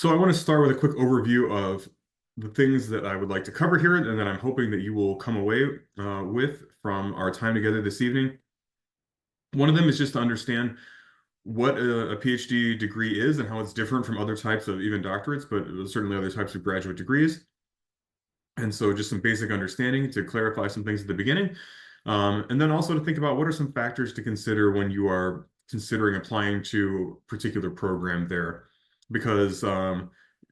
So I want to start with a quick overview of the things that I would like to cover here, and that I'm hoping that you will come away with from our time together this evening. One of them is just to understand what a PhD degree is and how it's different from other types of even doctorates, but certainly other types of graduate degrees. And so just some basic understanding to clarify some things at the beginning. And then also to think about what are some factors to consider when you are considering applying to a particular program there. Because the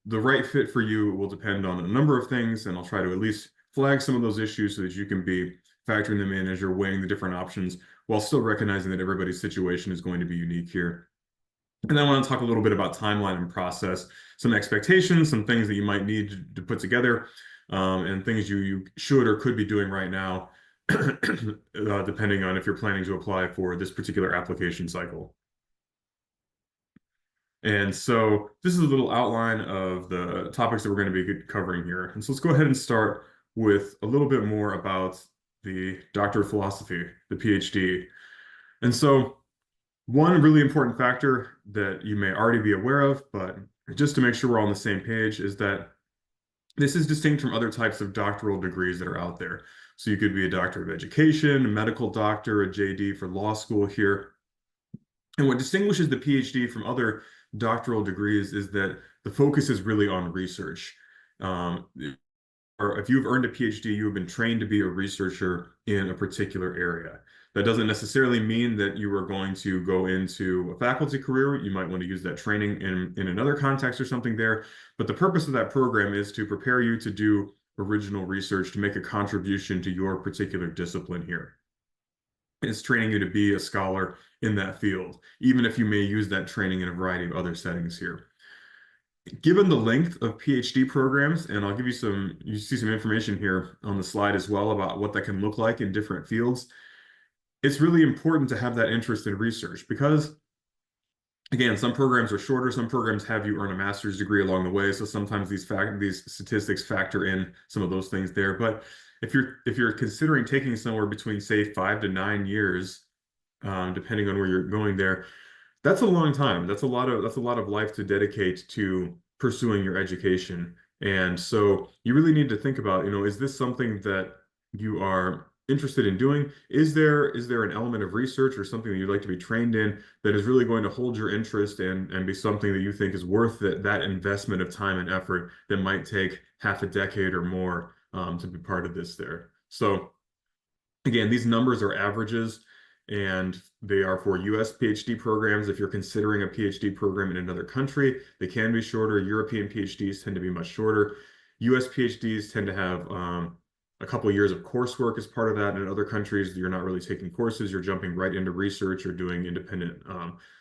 right fit for you will depend on a number of things, and I'll try to at least flag some of those issues so that you can be factoring them in as you're weighing the different options while still recognizing that everybody's situation is going to be unique here. And then I want to talk a little bit about timeline and process, some expectations, some things that you might need to put together, and things you should or could be doing right now, depending on if you're planning to apply for this particular application cycle. And so this is a little outline of the topics that we're going to be covering here. And so let's go ahead and start with a little bit more about the Doctor of Philosophy, the PhD. And so one really important factor that you may already be aware of, but just to make sure we're all on the same page, is that this is distinct from other types of doctoral degrees that are out there. So you could be a doctor of education, a medical doctor, a JD for law school here. And what distinguishes the PhD from other doctoral degrees is that the focus is really on research. Or if you've earned a PhD, you have been trained to be a researcher in a particular area. That doesn't necessarily mean that you are going to go into a faculty career. You might want to use that training in another context or something there. But the purpose of that program is to prepare you to do original research, to make a contribution to your particular discipline here. It's training you to be a scholar in that field, even if you may use that training in a variety of other settings here. Given the length of PhD programs, and I'll give you you see some information here on the slide as well about what that can look like in different fields. It's really important to have that interest in research because, again, some programs are shorter, some programs have you earn a master's degree along the way. So sometimes these statistics factor in some of those things there. But if you're considering taking somewhere between, say, 5 to 9 years, depending on where you're going there, that's a long time. That's a lot of life to dedicate to pursuing your education. And so you really need to think about, is this something that you are interested in doing? Is there an element of research or something that you'd like to be trained in that is really going to hold your interest and be something that you think is worth that investment of time and effort that might take half a decade or more to be part of this there? So again, these numbers are averages, and they are for US PhD programs. If you're considering a PhD program in another country, they can be shorter. European PhDs tend to be much shorter. US PhDs tend to have a couple of years of coursework as part of that. And in other countries, you're not really taking courses. You're jumping right into research or doing independent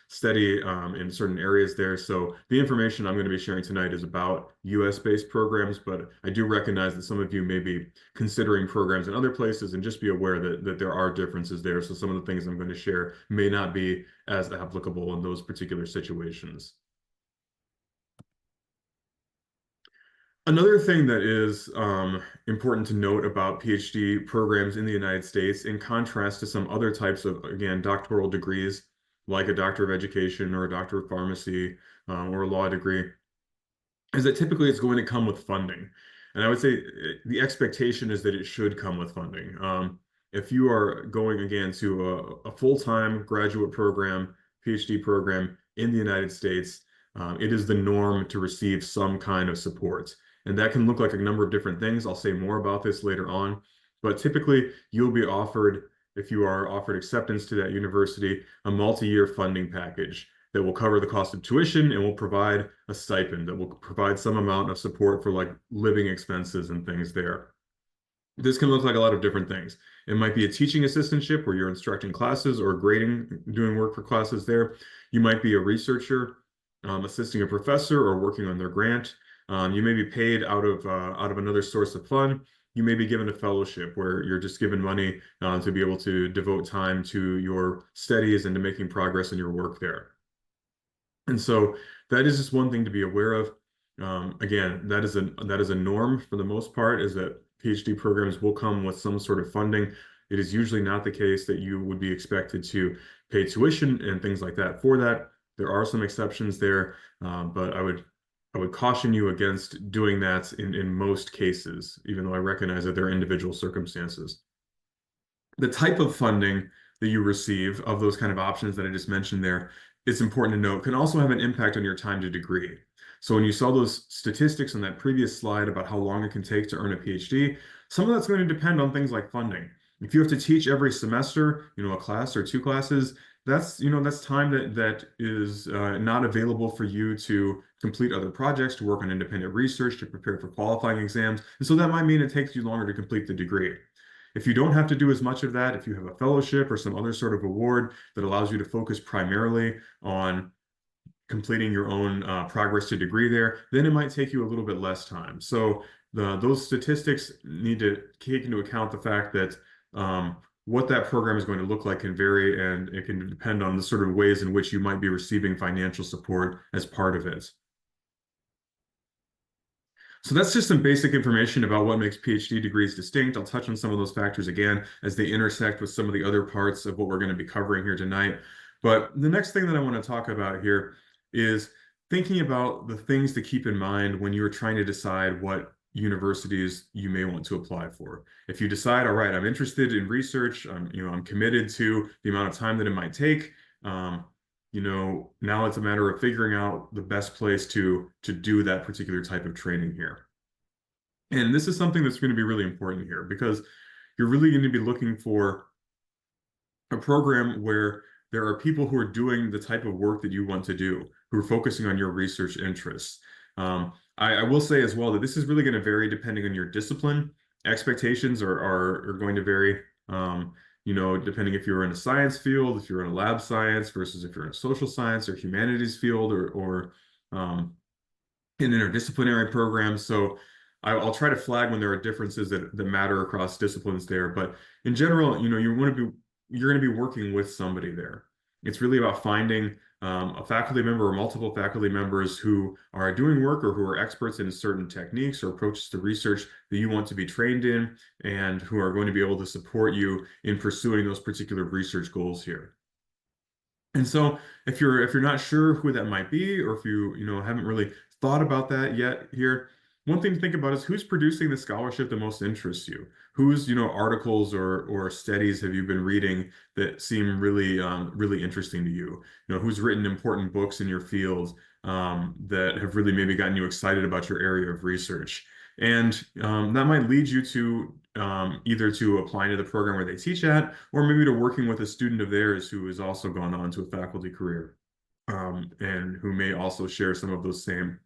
study in certain areas there. So the information I'm going to be sharing tonight is about US-based programs, but I do recognize that some of you may be considering programs in other places, and just be aware that there are differences there. So some of the things I'm going to share may not be as applicable in those particular situations. Another thing that is important to note about PhD programs in the United States, in contrast to some other types of, again, doctoral degrees, like a doctor of education or a doctor of pharmacy or a law degree, is that typically it's going to come with funding. And I would say the expectation is that it should come with funding. If you are going, again, to a full-time graduate program, PhD program in the United States, it is the norm to receive some kind of support. And that can look like a number of different things. I'll say more about this later on. But typically, you'll be offered, if you are offered acceptance to that university, a multi-year funding package that will cover the cost of tuition and will provide a stipend that will provide some amount of support for like living expenses and things there. This can look like a lot of different things. It might be a teaching assistantship where you're instructing classes or grading, doing work for classes there. You might be a researcher, assisting a professor or working on their grant. You may be paid out of another source of fund. You may be given a fellowship where you're just given money to be able to devote time to your studies and to making progress in your work there. And so that is just one thing to be aware of. Again, that is a norm for the most part, is that PhD programs will come with some sort of funding. It is usually not the case that you would be expected to pay tuition and things like that for that. There are some exceptions there, but I would I would caution you against doing that in most cases, even though I recognize that there are individual circumstances. The type of funding that you receive of those kind of options that I just mentioned there, it's important to note, can also have an impact on your time to degree. So when you saw those statistics on that previous slide about how long it can take to earn a PhD, some of that's going to depend on things like funding. If you have to teach every semester, a class or two classes, that's time that is not available for you to complete other projects, to work on independent research, to prepare for qualifying exams. And so that might mean it takes you longer to complete the degree. If you don't have to do as much of that, if you have a fellowship or some other sort of award that allows you to focus primarily on completing your own progress to degree there, then it might take you a little bit less time. So those statistics need to take into account the fact that what that program is going to look like can vary, and it can depend on the sort of ways in which you might be receiving financial support as part of it. So that's just some basic information about what makes PhD degrees distinct. I'll touch on some of those factors again as they intersect with some of the other parts of what we're going to be covering here tonight. But the next thing that I want to talk about here is thinking about the things to keep in mind when you're trying to decide what universities you may want to apply for. If you decide, all right, I'm interested in research, I'm committed to the amount of time that it might take. Now it's a matter of figuring out the best place to do that particular type of training here. And this is something that's going to be really important here because you're really going to be looking for a program where there are people who are doing the type of work that you want to do, who are focusing on your research interests. I will say as well that this is really going to vary depending on your discipline. Expectations are going to vary, depending if you're in a science field, if you're in a lab science versus if you're in a social science or humanities field or in interdisciplinary programs. So I'll try to flag when there are differences that matter across disciplines there. But in general, you're going to be working with somebody there. It's really about finding a faculty member or multiple faculty members who are doing work or who are experts in certain techniques or approaches to research that you want to be trained in, and who are going to be able to support you in pursuing those particular research goals here. And so if you're not sure who that might be, or if you haven't really thought about that yet here, one thing to think about is who's producing the scholarship that most interests you. Whose articles or studies have you been reading that seem really interesting to you? Who's written important books in your field that have really maybe gotten you excited about your area of research. And that might lead you to either to applying to the program where they teach at, or maybe to working with a student of theirs who has also gone on to a faculty career, and who may also share some of those same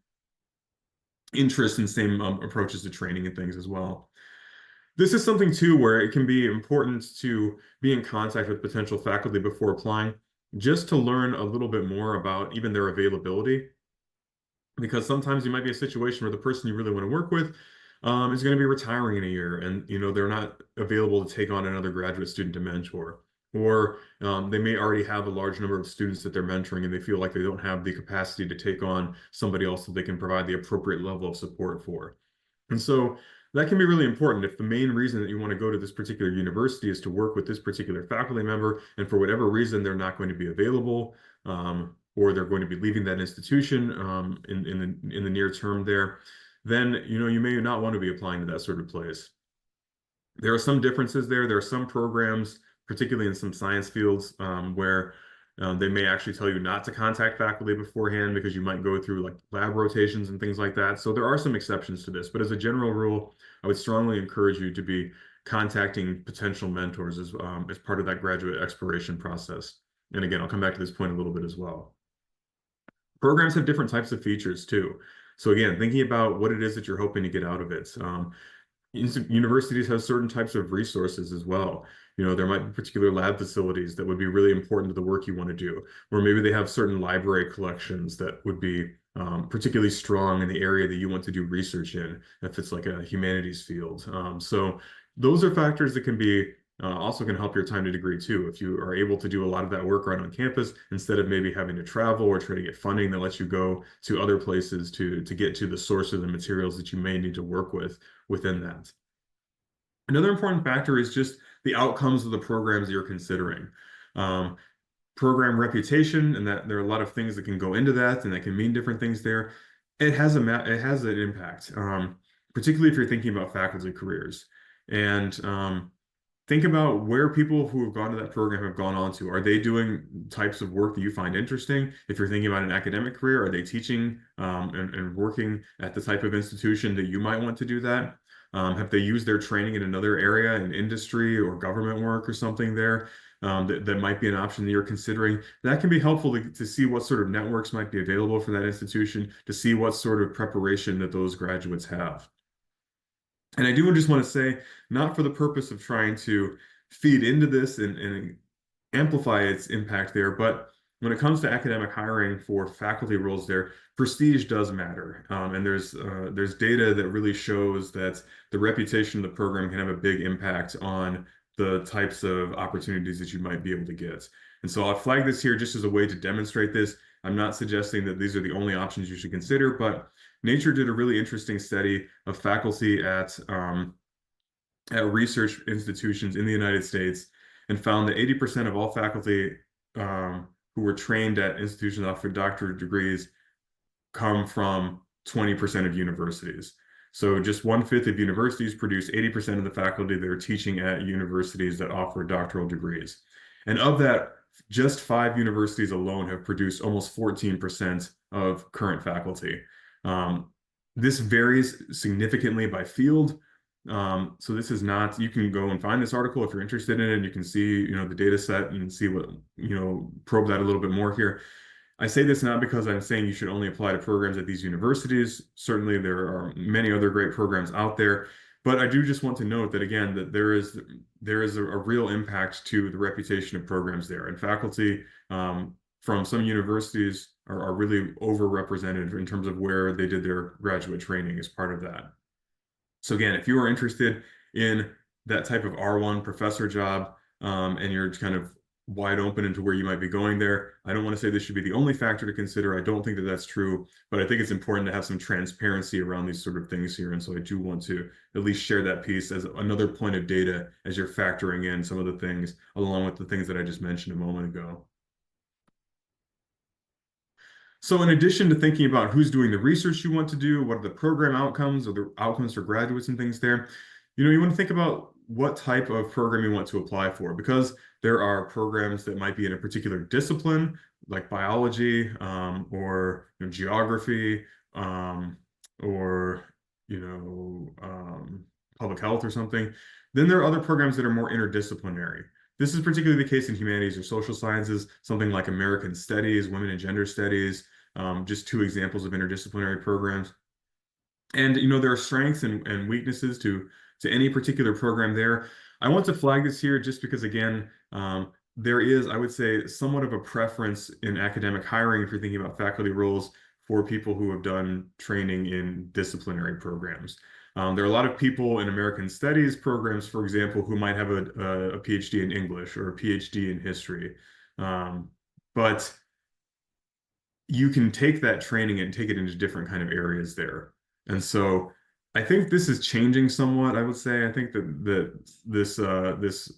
interests and same approaches to training and things as well. This is something too where it can be important to be in contact with potential faculty before applying, just to learn a little bit more about even their availability, because sometimes you might be in a situation where the person you really want to work with is going to be retiring in a year, and they're not available to take on another graduate student to mentor, or they may already have a large number of students that they're mentoring, and they feel like they don't have the capacity to take on somebody else that they can provide the appropriate level of support for. And so that can be really important. If the main reason that you want to go to this particular university is to work with this particular faculty member, and for whatever reason they're not going to be available, or they're going to be leaving that institution in the near term there, then you may not want to be applying to that sort of place. There are some differences there. There are some programs, particularly in some science fields, where they may actually tell you not to contact faculty beforehand because you might go through like lab rotations and things like that. So there are some exceptions to this, but as a general rule, I would strongly encourage you to be contacting potential mentors as part of that graduate exploration process. And again, I'll come back to this point a little bit as well. Programs have different types of features too. So again, thinking about what it is that you're hoping to get out of it. Universities have certain types of resources as well. There might be particular lab facilities that would be really important to the work you want to do, or maybe they have certain library collections that would be particularly strong in the area that you want to do research in, if it's like a humanities field. So those are factors that can be also can help your time to degree too. If you are able to do a lot of that work right on campus, instead of maybe having to travel or try to get funding that lets you go to other places to get to the source of the materials that you may need to work with within that. Another important factor is just the outcomes of the programs you're considering. Program reputation, and that there are a lot of things that can go into that, and that can mean different things there. it has an impact, particularly if you're thinking about faculty careers. And think about where people who have gone to that program have gone on to. Are they doing types of work that you find interesting? If you're thinking about an academic career, are they teaching and working at the type of institution that you might want to do that? Have they used their training in another area, in industry or government work or something there? That might be an option that you're considering. That can be helpful to see what sort of networks might be available for that institution, to see what sort of preparation that those graduates have. And I do just want to say, not for the purpose of trying to feed into this and amplify its impact there, but when it comes to academic hiring for faculty roles there, prestige does matter. And there's data that really shows that the reputation of the program can have a big impact on the types of opportunities that you might be able to get. And so I'll flag this here just as a way to demonstrate this. I'm not suggesting that these are the only options you should consider, but Nature did a really interesting study of faculty at research institutions in the United States and found that 80% of all faculty who were trained at institutions offering doctorate degrees come from 20% of universities. So just 1/5 of universities produce 80% of the faculty that are teaching at universities that offer doctoral degrees. And of that, just 5 universities alone have produced almost 14% of current faculty. Um, this varies significantly by field. So this is not, you can go and find this article if you're interested in it, and you can see, the data set and see what, probe that a little bit more here. I say this not because I'm saying you should only apply to programs at these universities. Certainly, there are many other great programs out there, but I do just want to note that again, that there is a real impact to the reputation of programs there, and faculty from some universities are really overrepresented in terms of where they did their graduate training as part of that. So again, if you are interested in that type of R1 professor job, and you're kind of wide open into where you might be going there, I don't want to say this should be the only factor to consider. I don't think that that's true, but I think it's important to have some transparency around these sort of things here. And so I do want to at least share that piece as another point of data as you're factoring in some of the things along with the things that I just mentioned a moment ago. So in addition to thinking about who's doing the research you want to do, what are the program outcomes or the outcomes for graduates and things there, you want to think about what type of program you want to apply for, because there are programs that might be in a particular discipline, like biology, or geography, or you know, um, public health or something. Then there are other programs that are more interdisciplinary. This is particularly the case in humanities or social sciences, something like American Studies, Women and Gender Studies, just two examples of interdisciplinary programs. And there are strengths and weaknesses to any particular program there. I want to flag this here just because, again, there is, I would say, somewhat of a preference in academic hiring if you're thinking about faculty roles for people who have done training in disciplinary programs. There are a lot of people in American Studies programs, for example, who might have a PhD in English or a PhD in history. But you can take that training and take it into different kind of areas there. And so I think this is changing somewhat, I would say. I think that this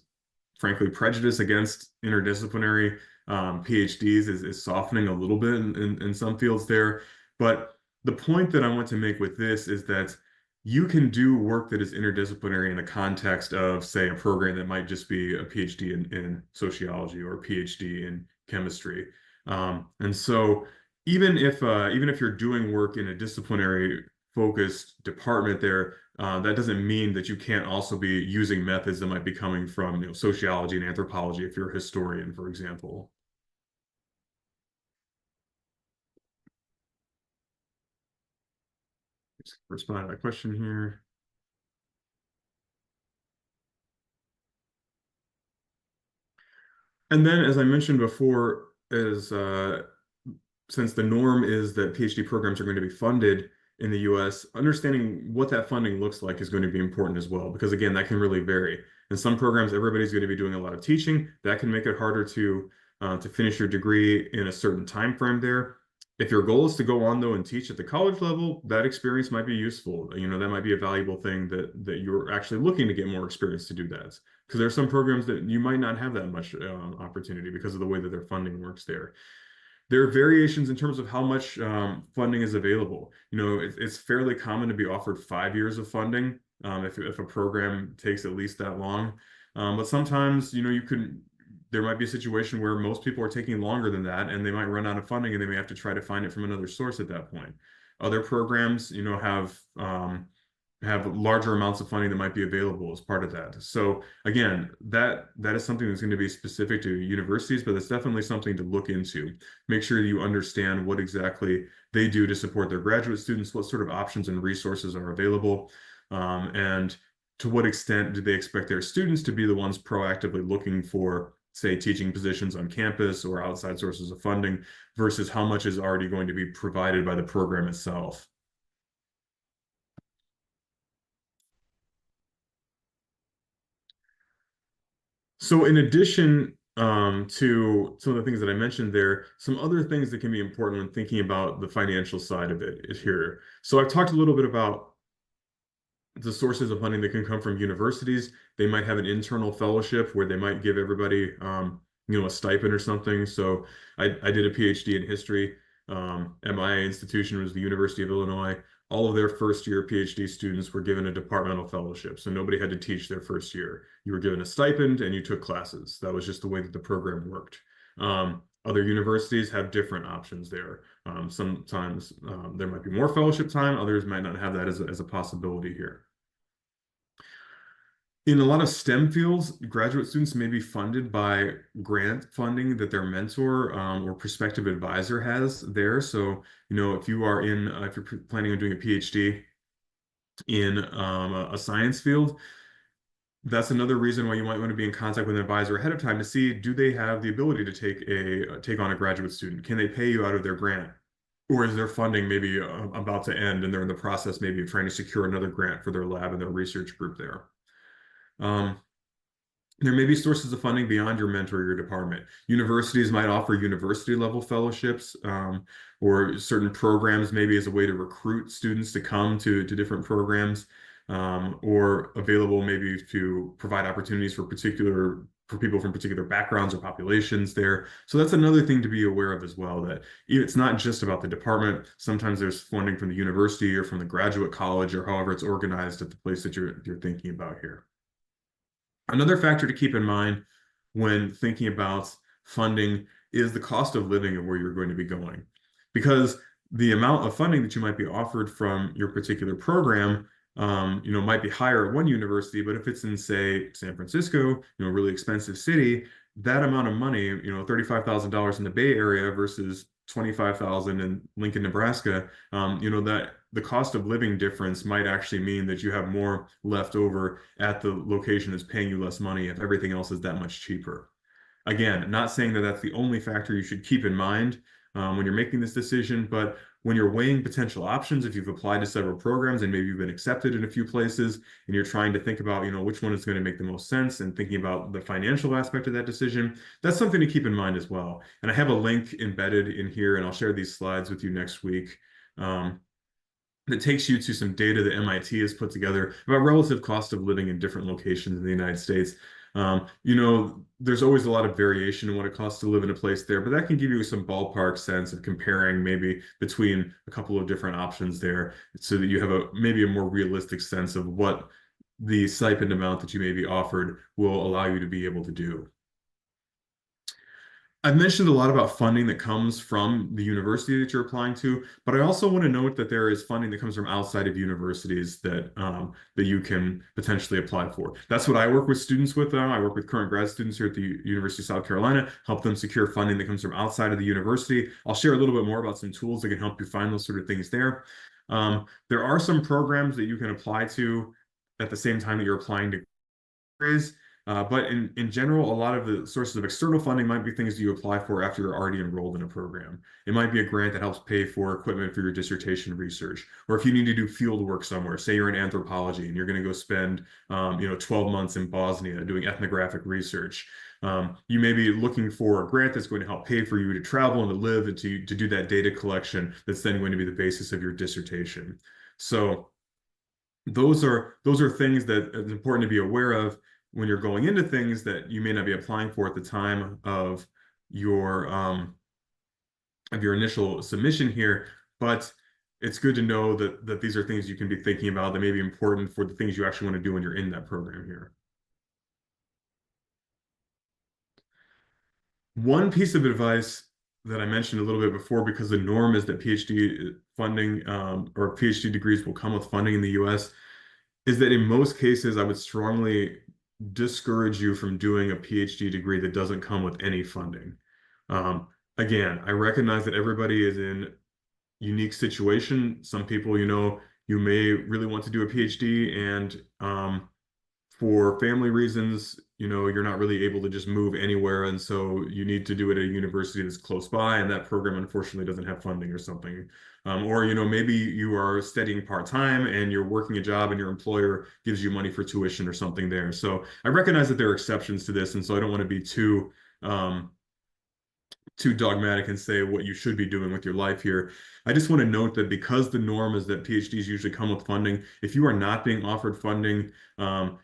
frankly prejudice against interdisciplinary PhDs is softening a little bit in some fields there. But the point that I want to make with this is that you can do work that is interdisciplinary in the context of, say, a program that might just be a PhD in sociology or a PhD in chemistry. And so even if you're doing work in a disciplinary focused department there, that doesn't mean that you can't also be using methods that might be coming from sociology and anthropology if you're a historian, for example. Just respond to that question here. And then, as I mentioned before, is since the norm is that PhD programs are going to be funded in the US, understanding what that funding looks like is going to be important as well, because again, that can really vary. In some programs, everybody's going to be doing a lot of teaching. That can make it harder to finish your degree in a certain time frame there. If your goal is to go on though and teach at the college level, that experience might be useful. That might be a valuable thing that you're actually looking to get more experience to do that. Because there are some programs that you might not have that much opportunity because of the way that their funding works there. There are variations in terms of how much funding is available. It's fairly common to be offered 5 years of funding if a program takes at least that long. But sometimes, there might be a situation where most people are taking longer than that, and they might run out of funding, and they may have to try to find it from another source at that point. Other programs, have larger amounts of funding that might be available as part of that. So again, that is something that's going to be specific to universities, but it's definitely something to look into. Make sure that you understand what exactly they do to support their graduate students, what sort of options and resources are available, and to what extent do they expect their students to be the ones proactively looking for, say, teaching positions on campus or outside sources of funding versus how much is already going to be provided by the program itself. So in addition to some of the things that I mentioned there, some other things that can be important when thinking about the financial side of it is here. So I've talked a little bit about the sources of funding that can come from universities. They might have an internal fellowship where they might give everybody, a stipend or something. So I did a PhD in history. At my institution was the University of Illinois. All of their first year PhD students were given a departmental fellowship. So nobody had to teach their first year. You were given a stipend and you took classes. That was just the way that the program worked. Other universities have different options there. Sometimes there might be more fellowship time. Others might not have that as a possibility here. In a lot of STEM fields, graduate students may be funded by grant funding that their mentor or prospective advisor has there. So, if if you're planning on doing a PhD in a science field, that's another reason why you might want to be in contact with an advisor ahead of time to see, do they have the ability to take on a graduate student? Can they pay you out of their grant? Or is their funding maybe about to end and they're in the process maybe of trying to secure another grant for their lab and their research group there? Um, there may be sources of funding beyond your mentor or your department. Universities might offer university level fellowships or certain programs, maybe as a way to recruit students to come to different programs, or available maybe to provide opportunities for people from particular backgrounds or populations there. So that's another thing to be aware of as well, that it's not just about the department. Sometimes there's funding from the university or from the graduate college or however it's organized at the place that you're thinking about here. Another factor to keep in mind when thinking about funding is the cost of living and where you're going to be going. Because the amount of funding that you might be offered from your particular program, might be higher at one university, but if it's in, say, San Francisco, a really expensive city, that amount of money, $35,000 in the Bay Area versus 25,000 in Lincoln, Nebraska, that the cost of living difference might actually mean that you have more left over at the location that's paying you less money if everything else is that much cheaper. Again, not saying that that's the only factor you should keep in mind when you're making this decision, but when you're weighing potential options, if you've applied to several programs and maybe you've been accepted in a few places and you're trying to think about, which one is going to make the most sense and thinking about the financial aspect of that decision, that's something to keep in mind as well. And I have a link embedded in here, and I'll share these slides with you next week. That takes you to some data that MIT has put together about relative cost of living in different locations in the United States. There's always a lot of variation in what it costs to live in a place there, but that can give you some ballpark sense of comparing maybe between a couple of different options there so that you have maybe a more realistic sense of what the stipend amount that you may be offered will allow you to be able to do. I've mentioned a lot about funding that comes from the university that you're applying to, but I also want to note that there is funding that comes from outside of universities that you can potentially apply for. That's what I work with students with. I work with current grad students here at the University of South Carolina, help them secure funding that comes from outside of the university. I'll share a little bit more about some tools that can help you find those sort of things there. There are some programs that you can apply to at the same time that you're applying to degrees. But in general, a lot of the sources of external funding might be things that you apply for after you're already enrolled in a program. It might be a grant that helps pay for equipment for your dissertation research, or if you need to do field work somewhere, say you're in anthropology and you're going to go spend 12 months in Bosnia doing ethnographic research. You may be looking for a grant that's going to help pay for you to travel and to live and to do that data collection that's then going to be the basis of your dissertation. So those are things that it's important to be aware of when you're going into things that you may not be applying for at the time of your of your initial submission here, but it's good to know that these are things you can be thinking about that may be important for the things you actually want to do when you're in that program here. One piece of advice that I mentioned a little bit before, because the norm is that PhD funding or PhD degrees will come with funding in the US, is that in most cases, I would strongly discourage you from doing a PhD degree that doesn't come with any funding. Um, Again, I recognize that everybody is in unique situation. Some people, you may really want to do a PhD, and for family reasons, you're not really able to just move anywhere, and so you need to do it at a university that's close by, and that program unfortunately doesn't have funding or something. Or, maybe you are studying part-time and you're working a job and your employer gives you money for tuition or something there. So I recognize that there are exceptions to this, and so I don't want to be um, too dogmatic and say what you should be doing with your life here. I just want to note that because the norm is that PhDs usually come with funding, if you are not being offered funding,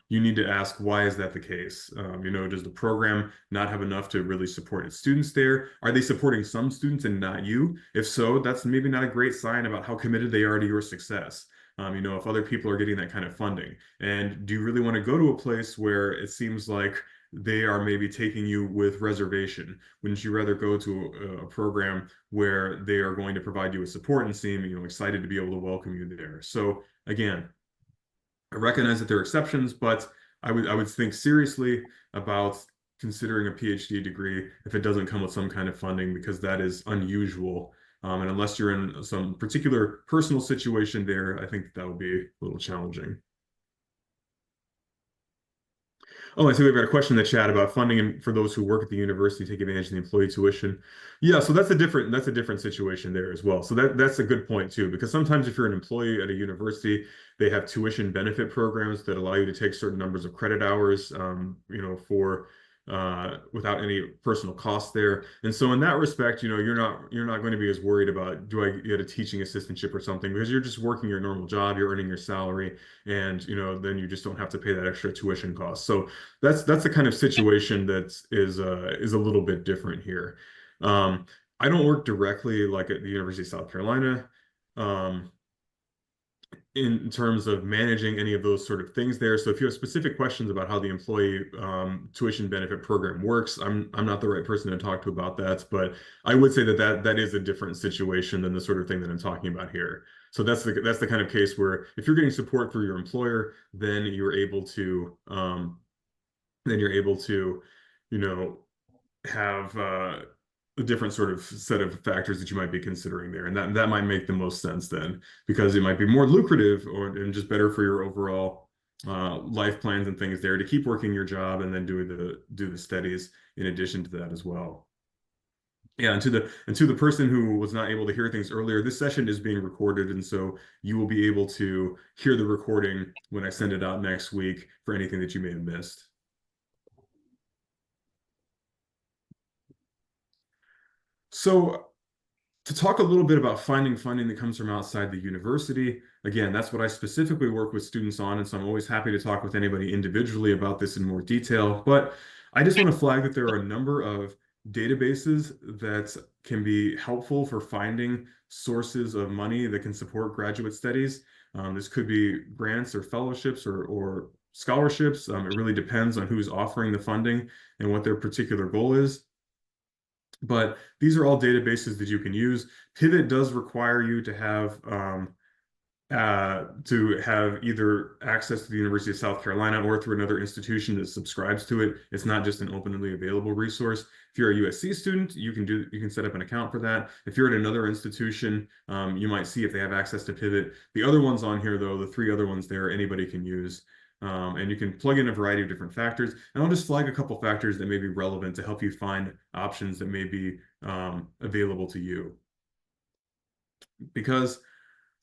you need to ask, why is that the case? Does the program not have enough to really support its students there? Are they supporting some students and not you? If so, that's maybe not a great sign about how committed they are to your success. If other people are getting that kind of funding. And do you really want to go to a place where it seems like they are maybe taking you with reservation? Wouldn't you rather go to a program where they are going to provide you with support and seem, excited to be able to welcome you there? So again, I recognize that there are exceptions, but I would think seriously about considering a PhD degree if it doesn't come with some kind of funding, because that is unusual. And unless you're in some particular personal situation there, I think that would be a little challenging. Oh, I see we've got a question in the chat about funding and for those who work at the university take advantage of the employee tuition. Yeah, so that's a different situation there as well. So that's a good point too, because sometimes if you're an employee at a university, they have tuition benefit programs that allow you to take certain numbers of credit hours, for without any personal cost there. And so in that respect, you're not going to be as worried about, do I get a teaching assistantship or something, because you're just working your normal job, you're earning your salary, and then you just don't have to pay that extra tuition cost. So that's the kind of situation that is a little bit different here. I don't work directly like at the University of South Carolina. Um, in terms of managing any of those sort of things there. So if you have specific questions about how the employee tuition benefit program works, I'm not the right person to talk to about that, but I would say that is a different situation than the sort of thing that I'm talking about here. So that's the kind of case where if you're getting support through your employer, then you're able to, you know, have a different sort of set of factors that you might be considering there, and that might make the most sense then, because it might be more lucrative and just better for your overall life plans and things there to keep working your job and then do the studies in addition to that as well. Yeah, and to the person who was not able to hear things earlier, this session is being recorded, and so you will be able to hear the recording when I send it out next week for anything that you may have missed. So to talk a little bit about finding funding that comes from outside the university, again, that's what I specifically work with students on, and so I'm always happy to talk with anybody individually about this in more detail. But I just want to flag that there are a number of databases that can be helpful for finding sources of money that can support graduate studies. This could be grants or fellowships or scholarships. It really depends on who's offering the funding and what their particular goal is. But these are all databases that you can use. Pivot does require you to have either access to the University of South Carolina or through another institution that subscribes to it. It's not just an openly available resource. If you're a USC student, you can set up an account for that. If you're at another institution, you might see if they have access to Pivot. The other ones on here, though, the three other ones there, anybody can use. And you can plug in a variety of different factors. And I'll just flag a couple factors that may be relevant to help you find options that may be available to you. Because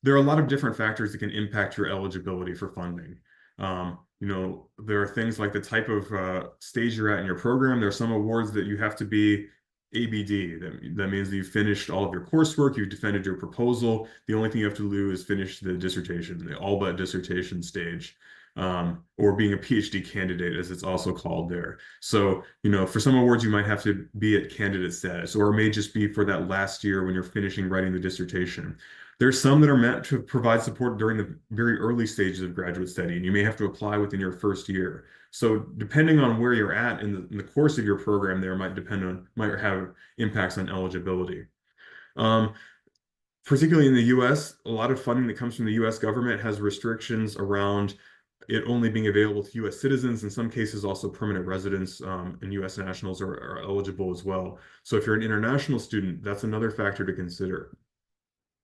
there are a lot of different factors that can impact your eligibility for funding. There are things like the type of stage you're at in your program. There are some awards that you have to be ABD. That means that you've finished all of your coursework, you've defended your proposal. The only thing you have to do is finish the dissertation, the all but dissertation stage. or being a PhD candidate, as it's also called there. So, for some awards, you might have to be at candidate status, or it may just be for that last year when you're finishing writing the dissertation. There's some that are meant to provide support during the very early stages of graduate study, and you may have to apply within your first year. So, depending on where you're at in the course of your program, there might have impacts on eligibility. Um, Particularly in the US, a lot of funding that comes from the US government has restrictions around it only being available to US citizens. In some cases, also permanent residents and US nationals are eligible as well. So if you're an international student, that's another factor to consider.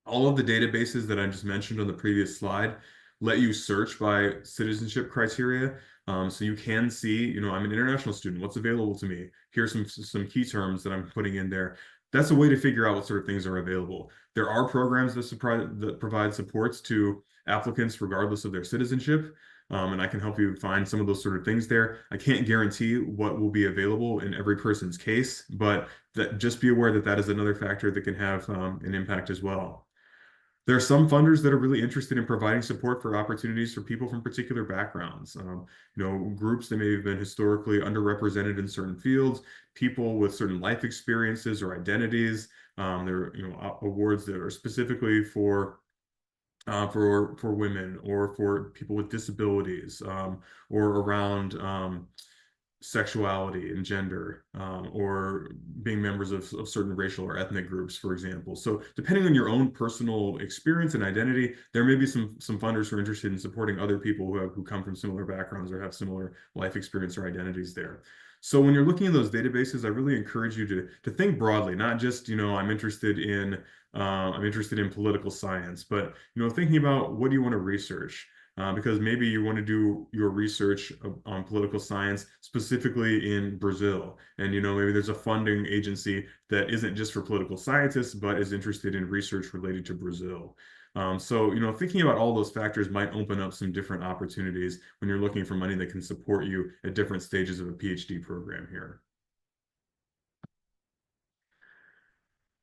All of the databases that I just mentioned on the previous slide let you search by citizenship criteria. So you can see, I'm an international student. What's available to me? Here's some key terms that I'm putting in there. That's a way to figure out what sort of things are available. There are programs that provide supports to applicants regardless of their citizenship. And I can help you find some of those sort of things there. I can't guarantee what will be available in every person's case, but just be aware that that is another factor that can have an impact as well. There are some funders that are really interested in providing support for opportunities for people from particular backgrounds. Groups that may have been historically underrepresented in certain fields, people with certain life experiences or identities. There are, awards that are specifically for women or for people with disabilities, or around sexuality and gender, or being members of certain racial or ethnic groups, for example. So depending on your own personal experience and identity, there may be some funders who are interested in supporting other people who come from similar backgrounds or have similar life experience or identities there. So when you're looking at those databases, I really encourage you to think broadly, not just, I'm interested in political science, but thinking about what do you want to research, because maybe you want to do your research on political science specifically in Brazil. And, maybe there's a funding agency that isn't just for political scientists, but is interested in research related to Brazil. So, thinking about all those factors might open up some different opportunities when you're looking for money that can support you at different stages of a PhD program here.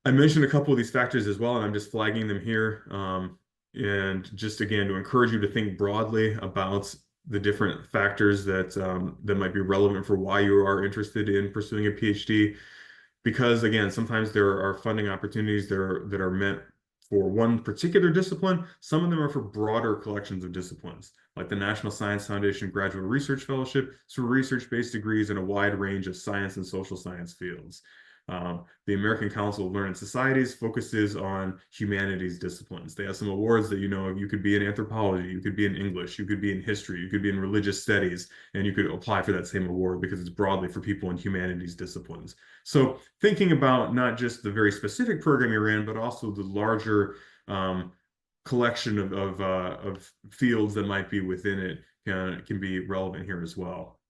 I mentioned a couple of these factors as well, and I'm just flagging them here. And just again, to encourage you to think broadly about the different factors that might be relevant for why you are interested in pursuing a PhD. Because again, sometimes there are funding opportunities that are meant for one particular discipline. Some of them are for broader collections of disciplines, like the National Science Foundation Graduate Research Fellowship. It's for research-based degrees in a wide range of science and social science fields. The American Council of Learned Societies focuses on humanities disciplines. They have some awards that, you could be in anthropology, you could be in English, you could be in history, you could be in religious studies, and you could apply for that same award because it's broadly for people in humanities disciplines. So thinking about not just the very specific program you're in, but also the larger collection of fields that might be within it can be relevant here as well.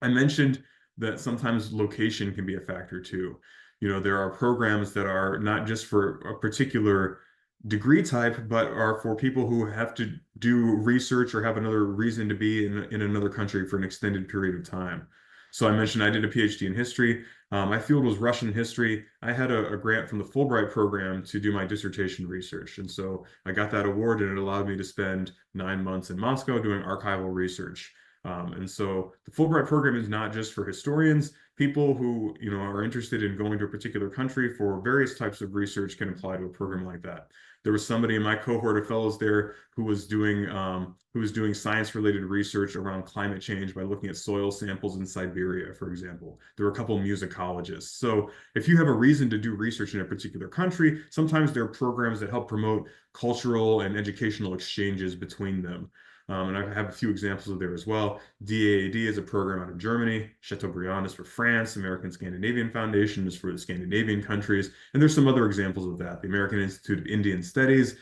I mentioned that sometimes location can be a factor too. There are programs that are not just for a particular degree type, but are for people who have to do research or have another reason to be in another country for an extended period of time. So I mentioned I did a PhD in history. My field was Russian history. I had a grant from the Fulbright program to do my dissertation research. And so I got that award, and it allowed me to spend 9 months in Moscow doing archival research. And so the Fulbright program is not just for historians. People who, are interested in going to a particular country for various types of research can apply to a program like that. There was somebody in my cohort of fellows there who was doing science-related research around climate change by looking at soil samples in Siberia, for example. There were a couple of musicologists. So if you have a reason to do research in a particular country, sometimes there are programs that help promote cultural and educational exchanges between them. And I have a few examples of there as well. DAAD is a program out of Germany. Chateaubriand is for France. American Scandinavian Foundation is for the Scandinavian countries. And there's some other examples of that. The American Institute of Indian Studies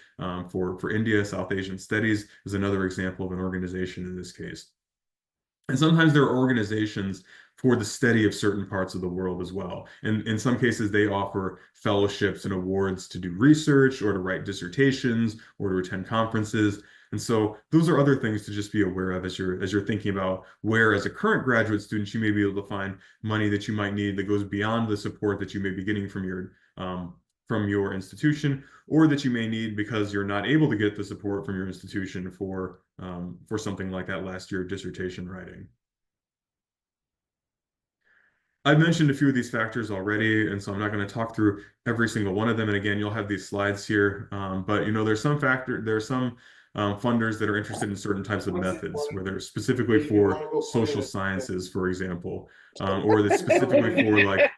for India, South Asian Studies is another example of an organization in this case. And sometimes there are organizations for the study of certain parts of the world as well. And in some cases, they offer fellowships and awards to do research or to write dissertations or to attend conferences. And so those are other things to just be aware of as you're thinking about where, as a current graduate student, you may be able to find money that you might need that goes beyond the support that you may be getting from from your institution, or that you may need because you're not able to get the support from your institution for something like that last year dissertation writing. I've mentioned a few of these factors already, and so I'm not going to talk through every single one of them. And again, you'll have these slides here. But there are some funders that are interested in certain types of methods, where they're specifically for social sciences, for example, or that's specifically for like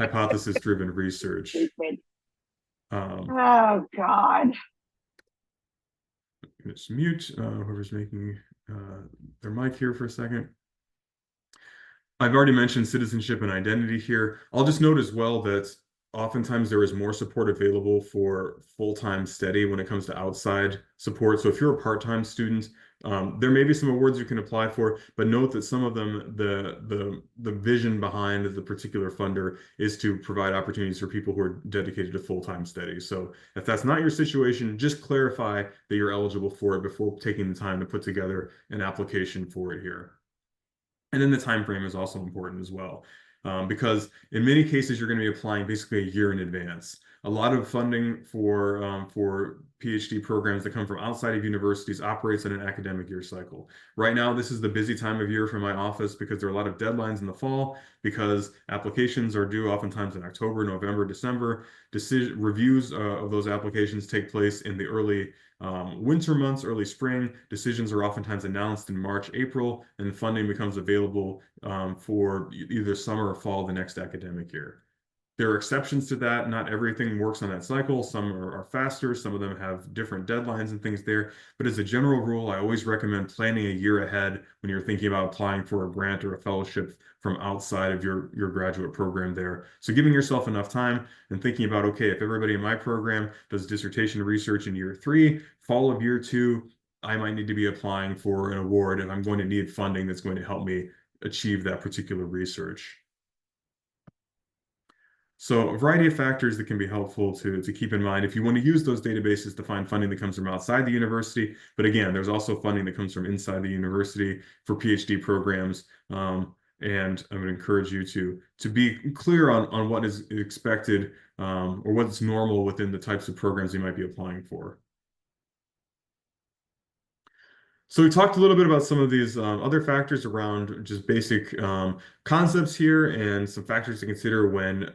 hypothesis-driven research. Stupid. Um, Oh God. let's mute whoever's making their mic here for a second. I've already mentioned citizenship and identity here. I'll just note as well that oftentimes there is more support available for full-time study when it comes to outside support. So if you're a part-time student, there may be some awards you can apply for, but note that some of them, the vision behind the particular funder is to provide opportunities for people who are dedicated to full-time study. So if that's not your situation, just clarify that you're eligible for it before taking the time to put together an application for it here. And then the time frame is also important as well, because in many cases you're going to be applying basically a year in advance. A lot of funding for PhD programs that come from outside of universities operates in an academic year cycle. Right now, this is the busy time of year for my office because there are a lot of deadlines in the fall because applications are due oftentimes in October, November, December. Reviews of those applications take place in the early winter months, early spring. Decisions are oftentimes announced in March, April, and funding becomes available for either summer or fall of the next academic year. There are exceptions to that. Not everything works on that cycle. Some are faster. Some of them have different deadlines and things there. But as a general rule, I always recommend planning a year ahead when you're thinking about applying for a grant or a fellowship from outside of your graduate program there. So giving yourself enough time and thinking about, okay, if everybody in my program does dissertation research in year 3, fall of year 2, I might need to be applying for an award and I'm going to need funding that's going to help me achieve that particular research. So a variety of factors that can be helpful to keep in mind if you want to use those databases to find funding that comes from outside the university. But again, there's also funding that comes from inside the university for PhD programs. And I'm going to encourage you to be clear on what is expected or what's normal within the types of programs you might be applying for. So we talked a little bit about some of these other factors around just basic concepts here and some factors to consider when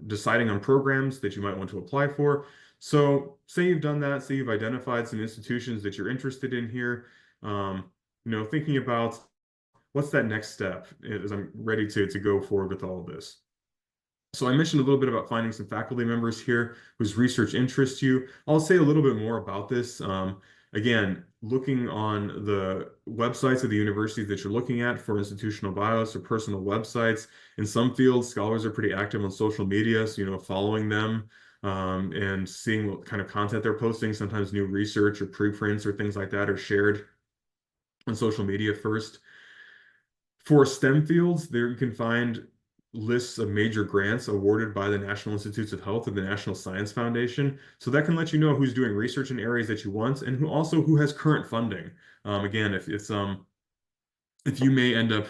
deciding on programs that you might want to apply for. So say you've done that, say you've identified some institutions that you're interested in here, thinking about what's that next step as I'm ready to go forward with all of this. So I mentioned a little bit about finding some faculty members here whose research interests you. I'll say a little bit more about this. Again, looking on the websites of the universities that you're looking at for institutional bios or personal websites. In some fields, scholars are pretty active on social media, so following them and seeing what kind of content they're posting. Sometimes new research or preprints or things like that are shared on social media first. For STEM fields, there you can find lists of major grants awarded by the National Institutes of Health and the National Science Foundation. So that can let you know who's doing research in areas that you want and who has current funding. Again, if you may end up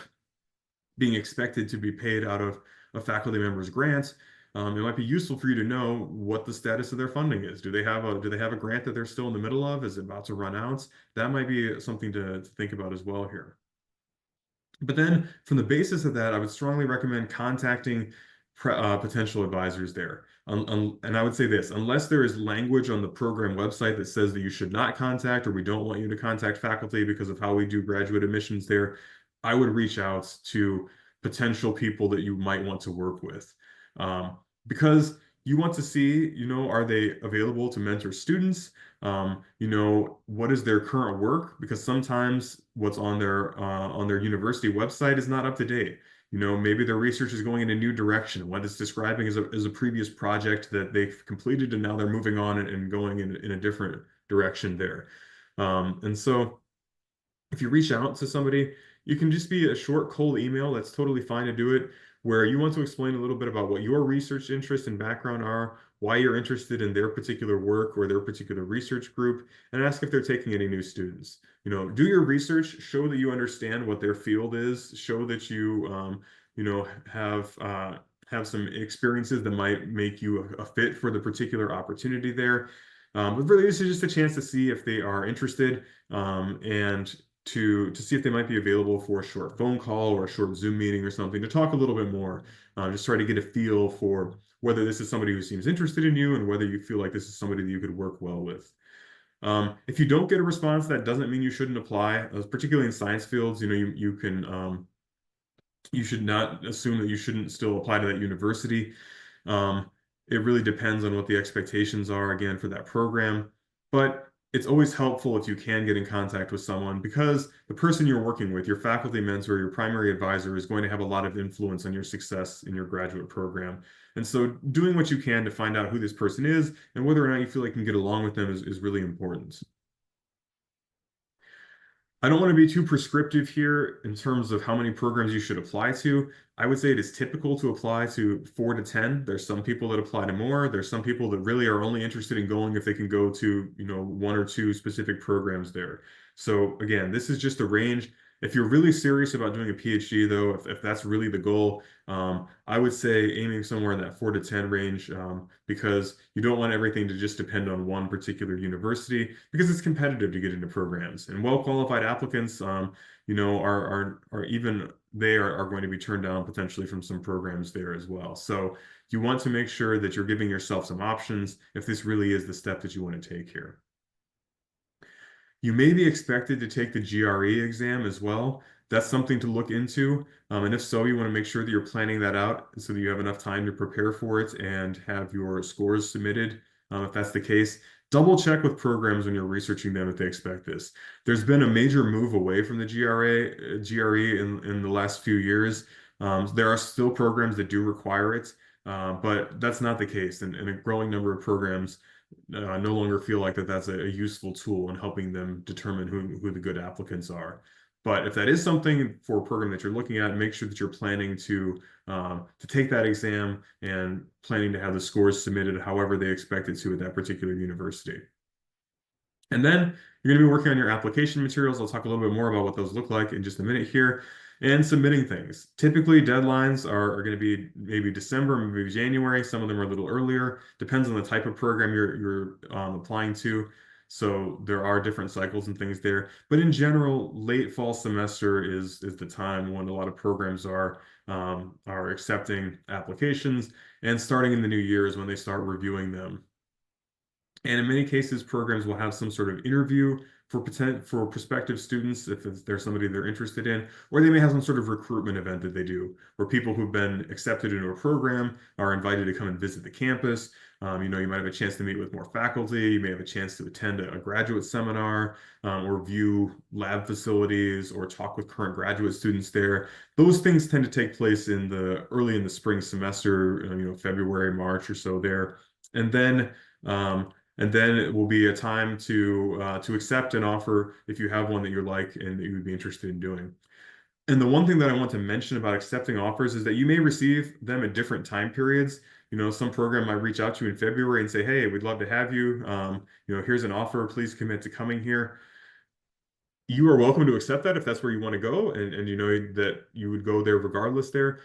being expected to be paid out of a faculty member's grant, it might be useful for you to know what the status of their funding is. Do they have a grant that they're still in the middle of? Is it about to run out? That might be something to think about as well here. But then from the basis of that, I would strongly recommend contacting potential advisors there. And I would say this, unless there is language on the program website that says that you should not contact or we don't want you to contact faculty because of how we do graduate admissions there, I would reach out to potential people that you might want to work with. Because you want to see, are they available to mentor students? What is their current work? Because sometimes what's on their university website is not up to date. Maybe their research is going in a new direction. What it's describing is a previous project that they've completed and now they're moving on and going in a different direction there. And so if you reach out to somebody, you can just be a short, cold email. That's totally fine to do it, where you want to explain a little bit about what your research interests and background are, why you're interested in their particular work or their particular research group, and ask if they're taking any new students. Do your research, show that you understand what their field is, show that you, have some experiences that might make you a fit for the particular opportunity there. But really, this is just a chance to see if they are interested, and to see if they might be available for a short phone call or a short Zoom meeting or something to talk a little bit more. Just try to get a feel for whether this is somebody who seems interested in you and whether you feel like this is somebody that you could work well with. If you don't get a response, that doesn't mean you shouldn't apply. Particularly in science fields, you can you should not assume that you shouldn't still apply to that university. Um, it really depends on what the expectations are, again, for that program. But it's always helpful if you can get in contact with someone because the person you're working with, your faculty mentor, your primary advisor, is going to have a lot of influence on your success in your graduate program. And so doing what you can to find out who this person is and whether or not you feel like you can get along with them is really important. I don't want to be too prescriptive here in terms of how many programs you should apply to. I would say it is typical to apply to 4 to 10. There's some people that apply to more. There's some people that really are only interested in going if they can go to, one or two specific programs there. So again, this is just a range. If you're really serious about doing a PhD, though, if that's really the goal, I would say aiming somewhere in that 4 to 10 range, because you don't want everything to just depend on one particular university because it's competitive to get into programs. And well-qualified applicants, are even they are going to be turned down potentially from some programs there as well. So you want to make sure that you're giving yourself some options if this really is the step that you want to take here. You may be expected to take the GRE exam as well. That's something to look into. And if so, you want to make sure that you're planning that out so that you have enough time to prepare for it and have your scores submitted. If that's the case, double check with programs when you're researching them if they expect this. There's been a major move away from the GRE in the last few years. There are still programs that do require it, but that's not the case. And a growing number of programs no longer feel like that's a useful tool in helping them determine who the good applicants are. But if that is something for a program that you're looking at, make sure that you're planning to take that exam and planning to have the scores submitted however they expect it to at that particular university. And then you're going to be working on your application materials. I'll talk a little bit more about what those look like in just a minute here. And submitting things. Typically, deadlines are going to be maybe December, maybe January. Some of them are a little earlier. Depends on the type of program you're applying to. So there are different cycles and things there. But in general, late fall semester is the time when a lot of programs are accepting applications, and starting in the new year is when they start reviewing them. And in many cases, programs will have some sort of interview for prospective students if there's somebody they're interested in, or they may have some sort of recruitment event that they do where people who've been accepted into a program are invited to come and visit the campus. You might have a chance to meet with more faculty. You may have a chance to attend a graduate seminar, or view lab facilities or talk with current graduate students there. Those things tend to take place early in the spring semester, February, March or so there. And then it will be a time to accept an offer if you have one that you like and that you would be interested in doing. And the one thing that I want to mention about accepting offers is that you may receive them at different time periods. Some program might reach out to you in February and say, "Hey, we'd love to have you. Here's an offer. Please commit to coming here." You are welcome to accept that if that's where you want to go, and you know that you would go there regardless there.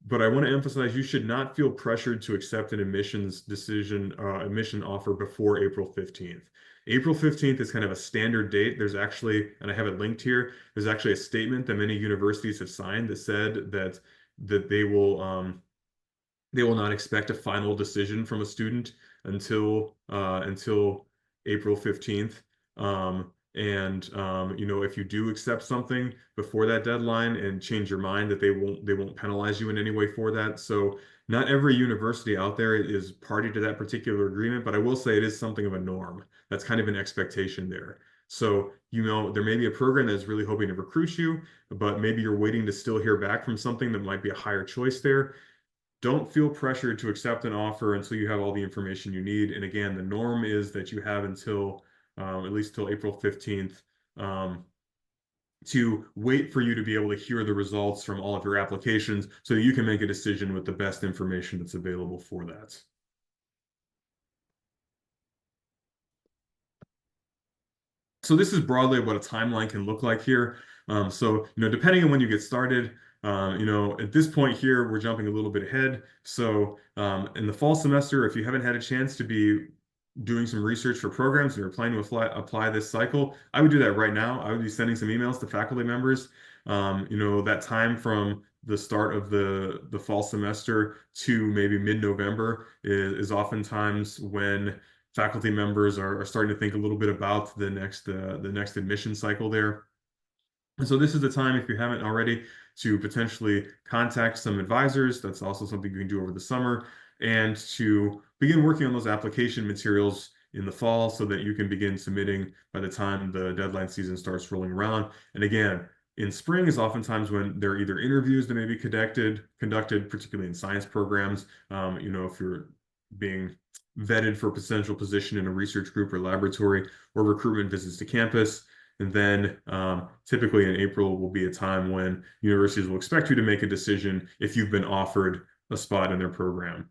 But I want to emphasize you should not feel pressured to accept an admission offer before April 15th. April 15th is kind of a standard date. There's actually, and I have it linked here, there's actually a statement that many universities have signed that said that they will not expect a final decision from a student until April 15th. If you do accept something before that deadline and change your mind, that they won't penalize you in any way for that. So not every university out there is party to that particular agreement, but I will say it is something of a norm. That's kind of an expectation there. So, there may be a program that's really hoping to recruit you, but maybe you're waiting to still hear back from something that might be a higher choice there. Don't feel pressured to accept an offer until you have all the information you need. And again, the norm is that you have until at least till April 15th, to wait for you to be able to hear the results from all of your applications so that you can make a decision with the best information that's available for that. So this is broadly what a timeline can look like here. Depending on when you get started, At this point here, we're jumping a little bit ahead. So, in the fall semester, if you haven't had a chance to be doing some research for programs and you're planning to apply this cycle, I would do that right now. I would be sending some emails to faculty members. That time from the start of the fall semester to maybe mid-November is oftentimes when faculty members are starting to think a little bit about the next admission cycle there. And so this is the time, if you haven't already, to potentially contact some advisors. That's also something you can do over the summer, and to begin working on those application materials in the fall so that you can begin submitting by the time the deadline season starts rolling around. And again, in spring is oftentimes when there are either interviews that may be conducted, particularly in science programs. If you're being vetted for a potential position in a research group or laboratory, or recruitment visits to campus. And then typically in April will be a time when universities will expect you to make a decision if you've been offered a spot in their program.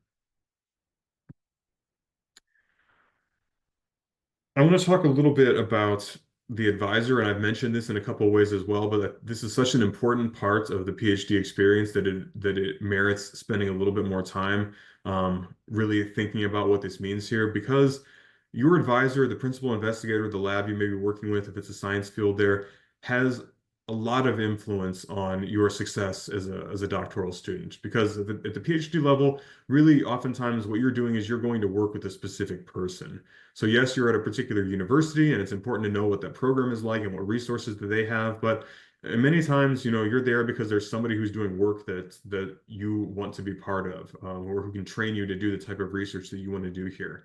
I want to talk a little bit about the advisor, and I've mentioned this in a couple of ways as well, but this is such an important part of the PhD experience that it merits spending a little bit more time really thinking about what this means here, because your advisor, the principal investigator, the lab you may be working with, if it's a science field there, has a lot of influence on your success as a doctoral student. Because at the PhD level, really oftentimes what you're doing is you're going to work with a specific person. So yes, you're at a particular university, and it's important to know what that program is like and what resources that they have. But many times, you're there because there's somebody who's doing work that you want to be part of, or who can train you to do the type of research that you want to do here.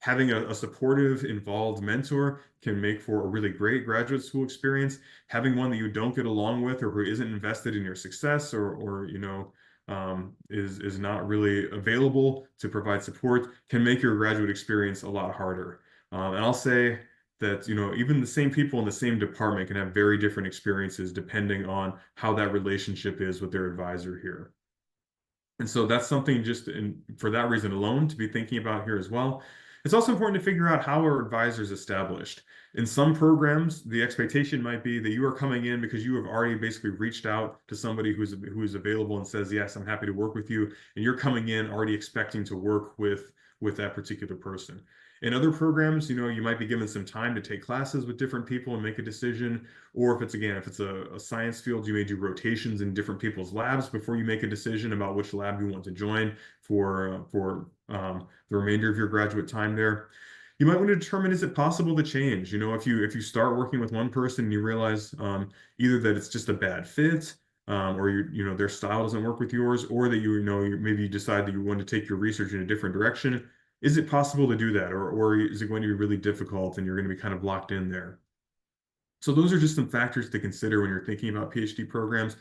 Having a supportive, involved mentor can make for a really great graduate school experience. Having one that you don't get along with, or who isn't invested in your success, or is not really available to provide support, can make your graduate experience a lot harder. And I'll say that even the same people in the same department can have very different experiences depending on how that relationship is with their advisor here. And so that's something for that reason alone to be thinking about here as well. It's also important to figure out how are advisors established. In some programs, the expectation might be that you are coming in because you have already basically reached out to somebody who's available and says, yes, I'm happy to work with you. And you're coming in already expecting to work with that particular person. In other programs, you might be given some time to take classes with different people and make a decision. Or if it's a science field, you may do rotations in different people's labs before you make a decision about which lab you want to join for the remainder of your graduate time there. You might want to determine, is it possible to change? If you start working with one person and you realize either that it's just a bad fit, or their style doesn't work with yours, or that maybe you decide that you want to take your research in a different direction. Is it possible to do that, or is it going to be really difficult and you're going to be kind of locked in there? So those are just some factors to consider when you're thinking about PhD programs.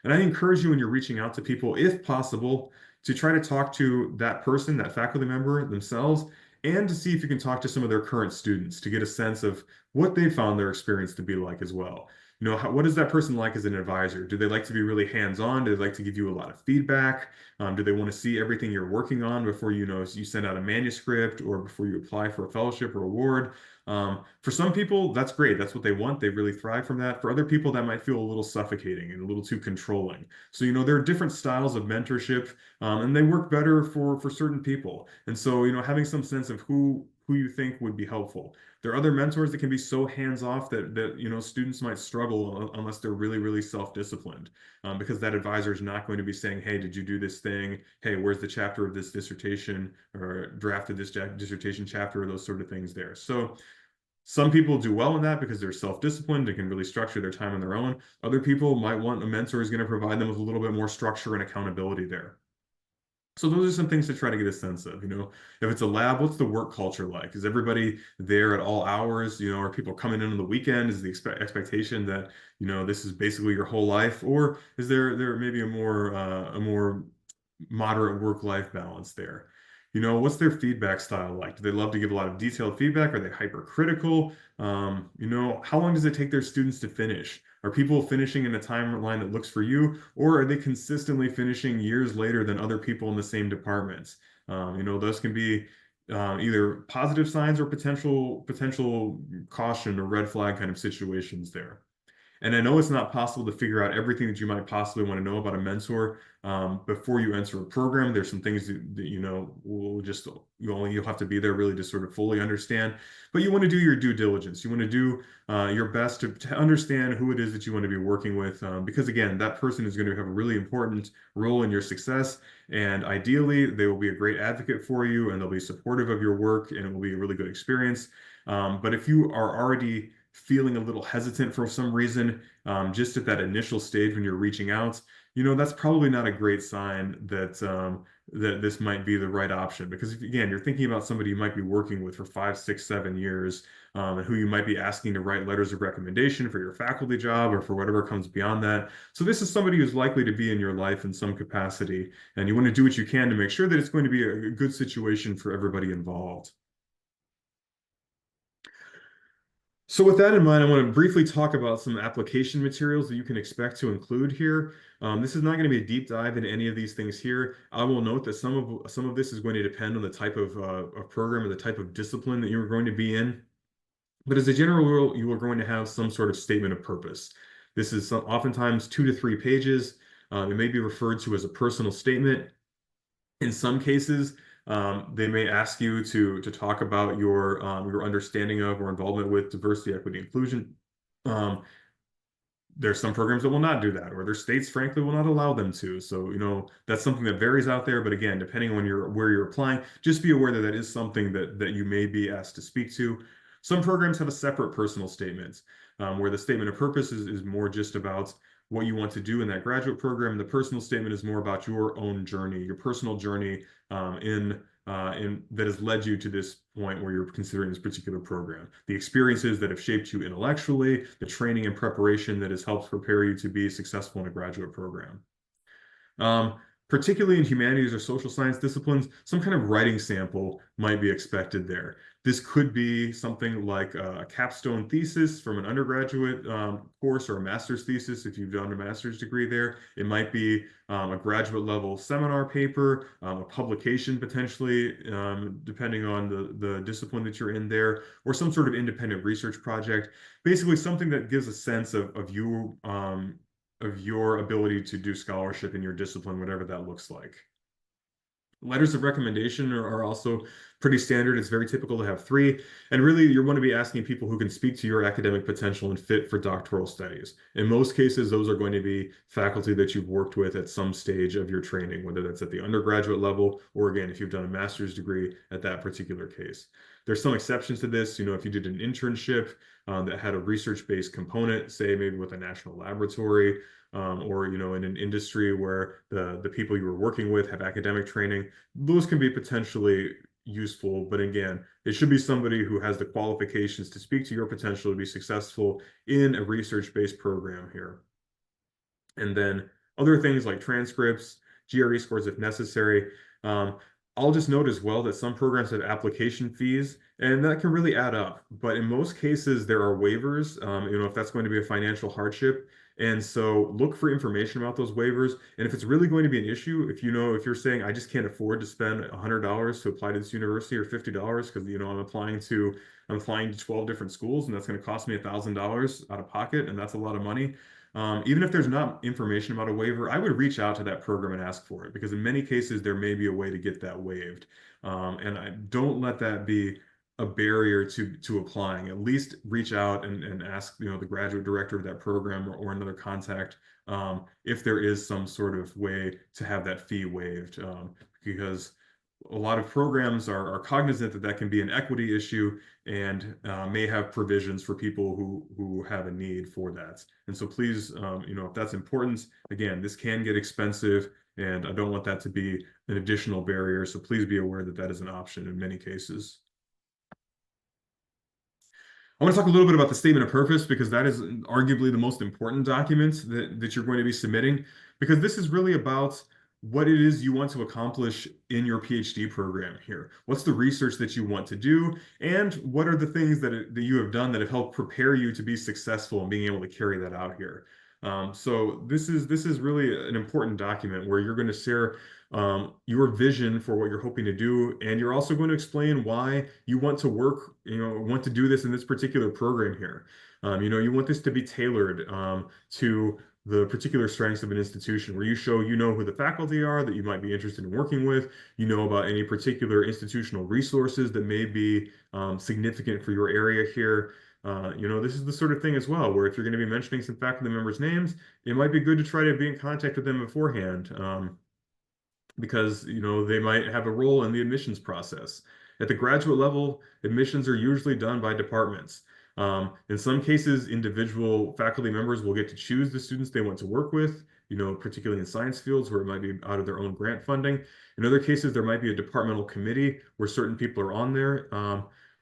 And I encourage you, when you're reaching out to people, if possible, to try to talk to that person, that faculty member themselves, and to see if you can talk to some of their current students to get a sense of what they found their experience to be like as well. What is that person like as an advisor? Do they like to be really hands-on? Do they like to give you a lot of feedback? Do they want to see everything you're working on before you send out a manuscript, or before you apply for a fellowship or award? For some people, that's great. That's what they want. They really thrive from that. For other people, that might feel a little suffocating and a little too controlling. So, there are different styles of mentorship, and they work better for certain people. And so, having some sense of who you think would be helpful. There are other mentors that can be so hands-off that students might struggle unless they're really, really self-disciplined, because that advisor is not going to be saying, hey, did you do this thing? Hey, where's the chapter of this dissertation, or drafted this dissertation chapter, or those sort of things there. So some people do well in that because they're self-disciplined and can really structure their time on their own. Other people might want a mentor who's going to provide them with a little bit more structure and accountability there. So those are some things to try to get a sense of. If it's a lab, what's the work culture like? Is everybody there at all hours? Are people coming in on the weekend? Is the expectation that, this is basically your whole life? Or is there maybe a more moderate work-life balance there? What's their feedback style like? Do they love to give a lot of detailed feedback? Are they hypercritical? How long does it take their students to finish? Are people finishing in a timeline that looks for you, or are they consistently finishing years later than other people in the same departments? Those can be either positive signs or potential caution or red flag kind of situations there. And I know it's not possible to figure out everything that you might possibly want to know about a mentor before you enter a program. There's some things that you know will just you'll have to be there really to sort of fully understand. But you want to do your due diligence. You want to do your best to understand who it is that you want to be working with, because again, that person is going to have a really important role in your success. And ideally, they will be a great advocate for you and they'll be supportive of your work and it will be a really good experience. But if you are already feeling a little hesitant for some reason, just at that initial stage when you're reaching out, you know, that's probably not a great sign that this might be the right option. Because if, again, you're thinking about somebody you might be working with for 5, 6, 7 years, and who you might be asking to write letters of recommendation for your faculty job or for whatever comes beyond that. So this is somebody who's likely to be in your life in some capacity, and you want to do what you can to make sure that it's going to be a good situation for everybody involved. So with that in mind, I want to briefly talk about some application materials that you can expect to include here. This is not going to be a deep dive into any of these things here. I will note that some of this is going to depend on the type of program or the type of discipline that you're going to be in. But as a general rule, you are going to have some sort of statement of purpose. This is oftentimes 2 to 3 pages. It may be referred to as a personal statement. In some cases, they may ask you to talk about your understanding of or involvement with diversity, equity, inclusion. Um, there's some programs that will not do that, or their states, frankly, will not allow them to. So, you know, that's something that varies out there. But again, depending on where you're applying, just be aware that that is something that you may be asked to speak to. Some programs have a separate personal statement, where the statement of purpose is more just about what you want to do in that graduate program. The personal statement is more about your own journey, your personal journey in that has led you to this point where you're considering this particular program. The experiences that have shaped you intellectually, the training and preparation that has helped prepare you to be successful in a graduate program. Um, Particularly in humanities or social science disciplines, some kind of writing sample might be expected there. This could be something like a capstone thesis from an undergraduate course or a master's thesis if you've done a master's degree there. It might be a graduate level seminar paper, a publication potentially, depending on the discipline that you're in there, or some sort of independent research project. Basically, something that gives a sense of you of your ability to do scholarship in your discipline, whatever that looks like. Letters of recommendation are also pretty standard. It's very typical to have three. And really, you want to be asking people who can speak to your academic potential and fit for doctoral studies. In most cases, those are going to be faculty that you've worked with at some stage of your training, whether that's at the undergraduate level or, again, if you've done a master's degree at that particular case. There's some exceptions to this. You know, if you did an internship that had a research-based component, say maybe with a national laboratory, or you know in an industry where the people you were working with have academic training, those can be potentially useful. But again, it should be somebody who has the qualifications to speak to your potential to be successful in a research-based program here. And then other things like transcripts, GRE scores if necessary. Um, I'll just note as well that some programs have application fees, and that can really add up. But in most cases, there are waivers, you know, if that's going to be a financial hardship. And so look for information about those waivers. And if it's really going to be an issue, if you know, if you're saying, I just can't afford to spend $100 to apply to this university or $50 because, you know, I'm applying to 12 different schools and that's going to cost me $1,000 out of pocket, and that's a lot of money. Even if there's not information about a waiver, I would reach out to that program and ask for it because in many cases there may be a way to get that waived. And I don't let that be a barrier to applying. At least reach out and ask, you know, the graduate director of that program or another contact if there is some sort of way to have that fee waived. Because a lot of programs are cognizant that that can be an equity issue and may have provisions for people who have a need for that. And so please, you know, if that's important, again, this can get expensive, and I don't want that to be an additional barrier. So please be aware that that is an option in many cases. I want to talk a little bit about the statement of purpose because that is arguably the most important document that you're going to be submitting, because this is really about what it is you want to accomplish in your PhD program here. What's the research that you want to do, and what are the things that you have done that have helped prepare you to be successful in being able to carry that out here. So this is really an important document where you're going to share your vision for what you're hoping to do, and you're also going to explain why you want to work, you know, want to do this in this particular program here. You want this to be tailored to the particular strengths of an institution where you show you know who the faculty are that you might be interested in working with, you know about any particular institutional resources that may be significant for your area here. This is the sort of thing as well, where if you're going to be mentioning some faculty members' names, it might be good to try to be in contact with them beforehand. Because they might have a role in the admissions process. At the graduate level, admissions are usually done by departments. In some cases, individual faculty members will get to choose the students they want to work with, particularly in science fields where it might be out of their own grant funding. In other cases, there might be a departmental committee where certain people are on there.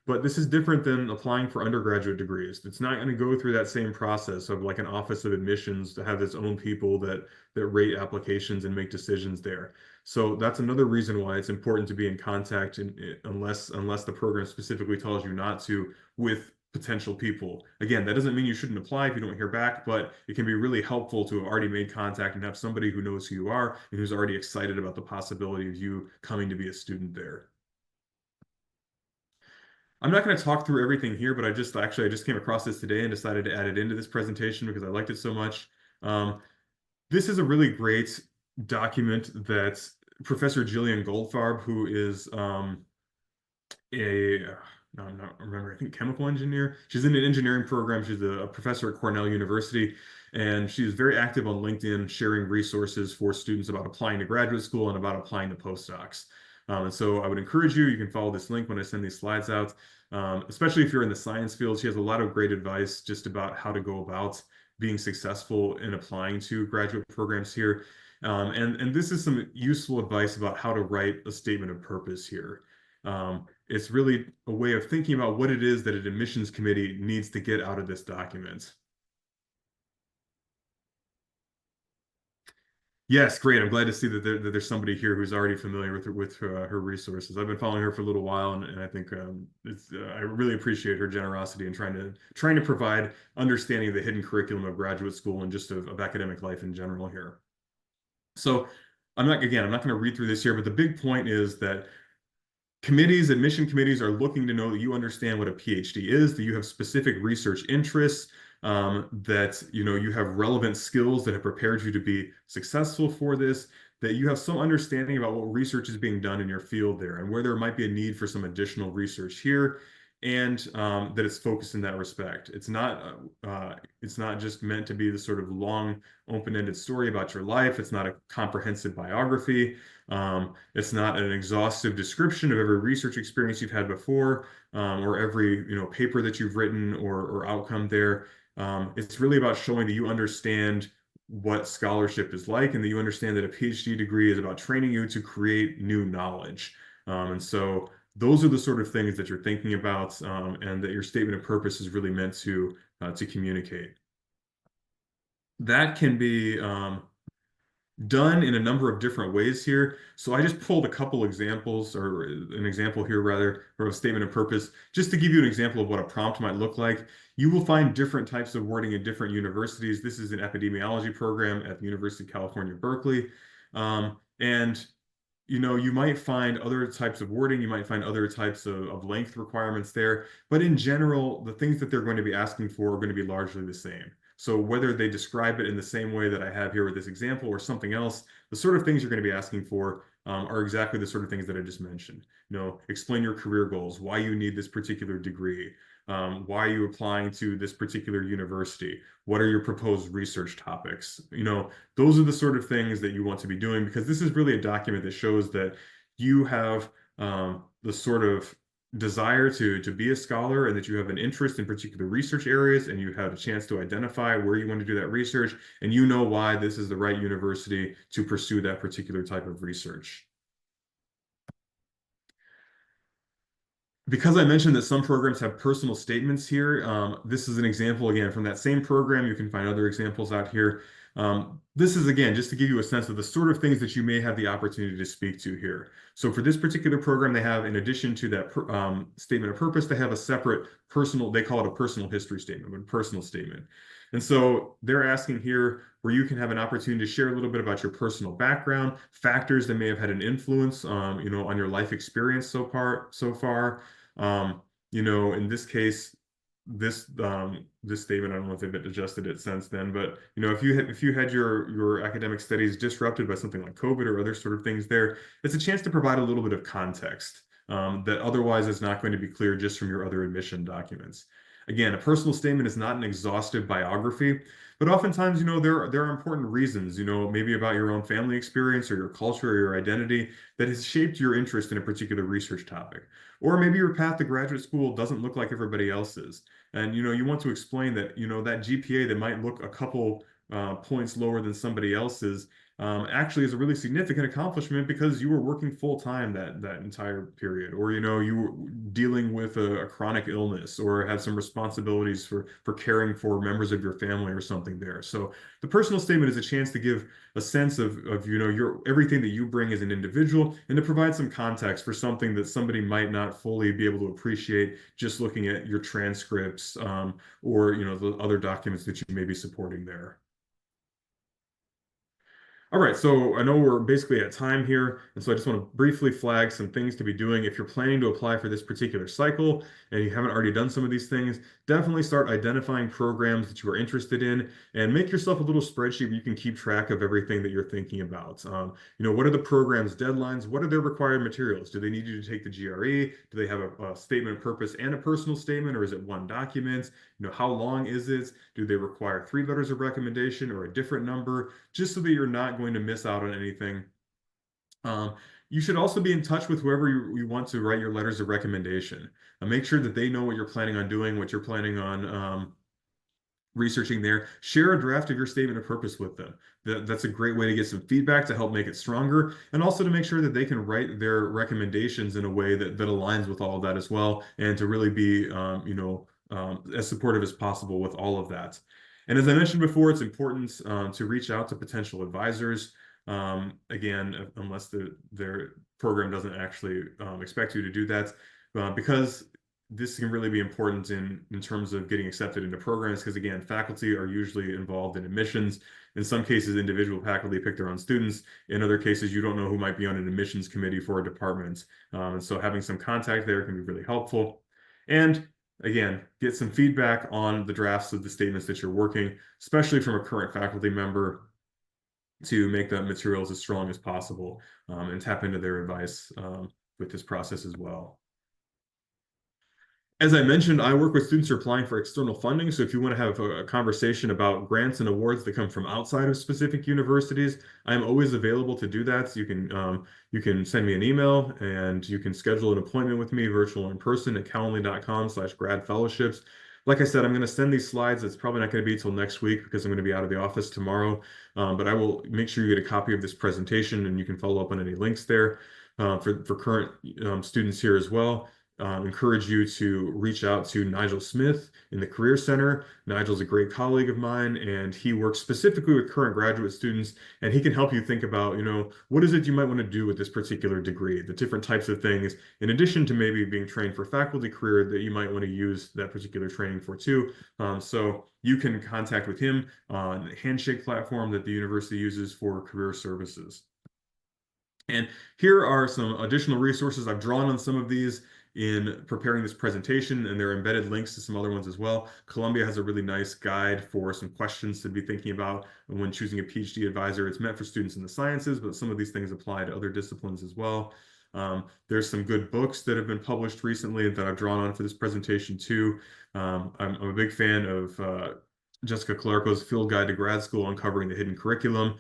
But this is different than applying for undergraduate degrees. It's not going to go through that same process of like an office of admissions to have its own people that rate applications and make decisions there. So that's another reason why it's important to be in contact, unless the program specifically tells you not to, with potential people. Again, that doesn't mean you shouldn't apply if you don't hear back, but it can be really helpful to have already made contact and have somebody who knows who you are and who's already excited about the possibility of you coming to be a student there. I'm not going to talk through everything here, but I just came across this today and decided to add it into this presentation because I liked it so much. This is a really great document that Professor Jillian Goldfarb, who is a no, I'm not remember, I think chemical engineer. She's in an engineering program. She's a professor at Cornell University, and she's very active on LinkedIn, sharing resources for students about applying to graduate school and about applying to postdocs. And so I would encourage you can follow this link when I send these slides out, especially if you're in the science field. She has a lot of great advice just about how to go about being successful in applying to graduate programs here. And this is some useful advice about how to write a statement of purpose here. It's really a way of thinking about what it is that an admissions committee needs to get out of this document. Yes, great. I'm glad to see that there's somebody here who's already familiar with her resources. I've been following her for a little while, and I think I really appreciate her generosity in trying to provide understanding of the hidden curriculum of graduate school and just of academic life in general here. So I'm not going to read through this here, but the big point is that admission committees are looking to know that you understand what a PhD is, that you have specific research interests, that you have relevant skills that have prepared you to be successful for this, that you have some understanding about what research is being done in your field there and where there might be a need for some additional research here, and that it's focused in that respect. It's not just meant to be the sort of long, open-ended story about your life. It's not a comprehensive biography. It's not an exhaustive description of every research experience you've had before, or every paper that you've written or outcome there. It's really about showing that you understand what scholarship is like and that you understand that a PhD degree is about training you to create new knowledge. And so those are the sort of things that you're thinking about, and that your statement of purpose is really meant to communicate. That can be done in a number of different ways here. So I just pulled a couple examples, or an example here rather, from a statement of purpose, just to give you an example of what a prompt might look like. You will find different types of wording at different universities. This is an epidemiology program at the University of California, Berkeley. And you might find other types of wording, you might find other types of length requirements there, but in general, the things that they're going to be asking for are going to be largely the same. So whether they describe it in the same way that I have here with this example or something else, the sort of things you're going to be asking for are exactly the sort of things that I just mentioned. Explain your career goals, why you need this particular degree, why are you applying to this particular university, what are your proposed research topics. Those are the sort of things that you want to be doing, because this is really a document that shows that you have the sort of desire to be a scholar, and that you have an interest in particular research areas, and you have a chance to identify where you want to do that research, and you know why this is the right university to pursue that particular type of research. Because I mentioned that some programs have personal statements here, this is an example again from that same program. You can find other examples out here. This is, again, just to give you a sense of the sort of things that you may have the opportunity to speak to here. So for this particular program, they have, in addition to that statement of purpose, they have a separate personal, they call it a personal history statement, but a personal statement. And so they're asking here where you can have an opportunity to share a little bit about your personal background, factors that may have had an influence, on your life experience so far. In this case, this statement, I don't know if they've adjusted it since then, but if you had your academic studies disrupted by something like COVID or other sort of things there, it's a chance to provide a little bit of context that otherwise is not going to be clear just from your other admission documents. Again, a personal statement is not an exhaustive biography, but oftentimes, there are important reasons, maybe about your own family experience or your culture or your identity that has shaped your interest in a particular research topic. Or maybe your path to graduate school doesn't look like everybody else's. And you want to explain that that GPA that might look a couple points lower than somebody else's actually is a really significant accomplishment because you were working full time that entire period, or you were dealing with a chronic illness, or had some responsibilities for caring for members of your family or something there. So the personal statement is a chance to give a sense of your everything that you bring as an individual, and to provide some context for something that somebody might not fully be able to appreciate just looking at your transcripts, or the other documents that you may be supporting there. All right, so I know we're basically at time here, and so I just want to briefly flag some things to be doing. If you're planning to apply for this particular cycle and you haven't already done some of these things, definitely start identifying programs that you are interested in, and make yourself a little spreadsheet where you can keep track of everything that you're thinking about. What are the program's deadlines? What are their required materials? Do they need you to take the GRE? Do they have a statement of purpose and a personal statement, or is it one document? How long is it? Do they require 3 letters of recommendation or a different number? Just so that you're not going to miss out on anything. Um, you should also be in touch with whoever you want to write your letters of recommendation. Make sure that they know what you're planning on doing, what you're planning on researching there. Share a draft of your statement of purpose with them. That's a great way to get some feedback to help make it stronger, and also to make sure that they can write their recommendations in a way that aligns with all of that as well, and to really be as supportive as possible with all of that. And as I mentioned before, it's important to reach out to potential advisors. Again, unless their program doesn't actually expect you to do that, because this can really be important in terms of getting accepted into programs, because again, faculty are usually involved in admissions. In some cases, individual faculty pick their own students. In other cases, you don't know who might be on an admissions committee for a department. And so having some contact there can be really helpful. And again, get some feedback on the drafts of the statements that you're working, especially from a current faculty member, to make that materials as strong as possible, and tap into their advice with this process as well. As I mentioned, I work with students who are applying for external funding. So if you want to have a conversation about grants and awards that come from outside of specific universities, I'm always available to do that. So you can send me an email, and you can schedule an appointment with me, virtual or in person, at calendly.com/grad-fellowships. Like I said, I'm going to send these slides. It's probably not going to be until next week because I'm going to be out of the office tomorrow. But I will make sure you get a copy of this presentation, and you can follow up on any links there. For current students here as well, encourage you to reach out to Nigel Smith in the Career Center. Nigel's a great colleague of mine, and he works specifically with current graduate students, and he can help you think about, what is it you might want to do with this particular degree, the different types of things, in addition to maybe being trained for faculty career, that you might want to use that particular training for too. So you can contact with him on the Handshake platform that the university uses for career services. And here are some additional resources. I've drawn on some of these in preparing this presentation, and there are embedded links to some other ones as well. Columbia has a really nice guide for some questions to be thinking about when choosing a PhD advisor. It's meant for students in the sciences, but some of these things apply to other disciplines as well. There's some good books that have been published recently that I've drawn on for this presentation too. I'm a big fan of Jessica Calarco's Field Guide to Grad School, Uncovering the Hidden Curriculum.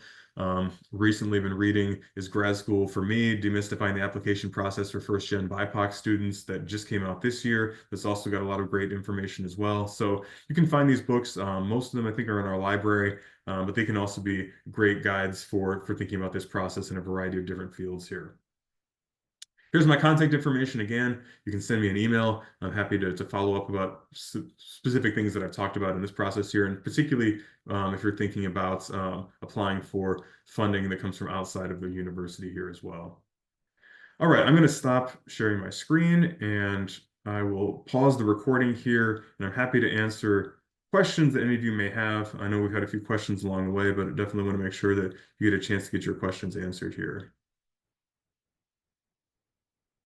Recently been reading Is Grad School for Me? Demystifying the Application Process for First-Gen BIPOC Students, that just came out this year. That's also got a lot of great information as well. So you can find these books. Most of them I think are in our library, but they can also be great guides for thinking about this process in a variety of different fields here. Here's my contact information again. You can send me an email. I'm happy to follow up about specific things that I've talked about in this process here, and particularly if you're thinking about applying for funding that comes from outside of the university here as well. All right, I'm going to stop sharing my screen, and I will pause the recording here, and I'm happy to answer questions that any of you may have. I know we've had a few questions along the way, but I definitely want to make sure that you get a chance to get your questions answered here.